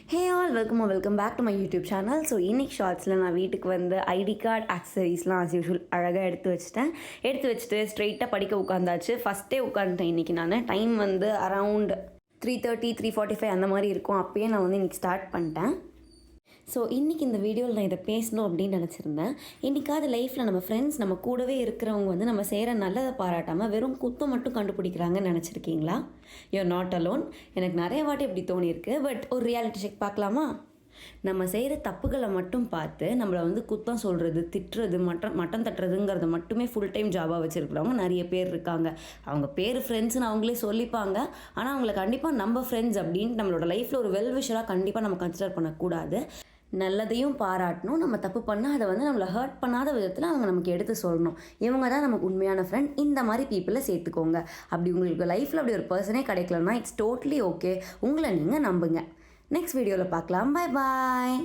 Hey all welcome back to my YouTube channel. So இன்னைக்கு ஷார்ட்ஸில் நான் வீட்டுக்கு வந்து ஐடி கார்டு ஆக்சசரிஸ்லாம் ஆஸ் யூஷுவல் அழகாக எடுத்து வச்சுட்டு ஸ்ட்ரெயிட்டாக படிக்க உட்காந்தாச்சு. ஃபஸ்ட்டே உட்காந்துட்டேன் இன்றைக்கி. நான் டைம் வந்து அரவுண்ட் 3:30 3:45 அந்த மாதிரி இருக்கும். அப்போயே நான் வந்து இன்றைக்கி ஸ்டார்ட் பண்ணிட்டேன். ஸோ இன்றைக்கி இந்த வீடியோவில் நான் இதை பேசணும் அப்படின்னு நினச்சிருந்தேன். இன்றைக்காவது லைஃப்பில் நம்ம ஃப்ரெண்ட்ஸ் நம்ம கூடவே இருக்கிறவங்க வந்து நம்ம செய்கிற நல்லதை பாராட்டாமல் வெறும் குத்தம் மட்டும் கண்டுபிடிக்கிறாங்கன்னு நினச்சிருக்கீங்களா? You are not alone. எனக்கு நிறைய வாட்டி இப்படி தோணியிருக்கு. பட் ஒரு ரியாலிட்டி செக் பார்க்கலாமா? நம்ம செய்கிற தப்புகளை மட்டும் பார்த்து நம்மளை வந்து குத்தம் சொல்கிறது, திட்டுறது, மட்டம் தட்டுறதுங்கிறத மட்டுமே ஃபுல் டைம் ஜாபாக வச்சுருக்கிறவங்க நிறைய பேர் இருக்காங்க. அவங்க பேர் ஃப்ரெண்ட்ஸ்னு அவங்களே சொல்லிப்பாங்க. ஆனால் அவங்கள கண்டிப்பாக நம்ம ஃப்ரெண்ட்ஸ் அப்படின்ட்டு நம்மளோட லைஃப்பில் ஒரு வெல்விஷராக கண்டிப்பாக நம்ம கன்சிடர் பண்ணக்கூடாது. நல்லதையும் பாராட்டணும். நம்ம தப்பு பண்ணால் அதை வந்து நம்மளை ஹர்ட் பண்ணாத விதத்தில் அவங்க நமக்கு எடுத்து சொல்லணும். இவங்க தான் நமக்கு உண்மையான ஃப்ரெண்ட். இந்த மாதிரி பீப்புளை சேர்த்துக்கோங்க. அப்படி உங்களுக்கு லைஃப்பில் அப்படி ஒரு பர்சனே கிடைக்கலன்னா இட்ஸ் டோட்டலி ஓகே. உங்களை நீங்கள் நம்புங்க. நெக்ஸ்ட் வீடியோவில் பார்க்கலாம். Bye bye.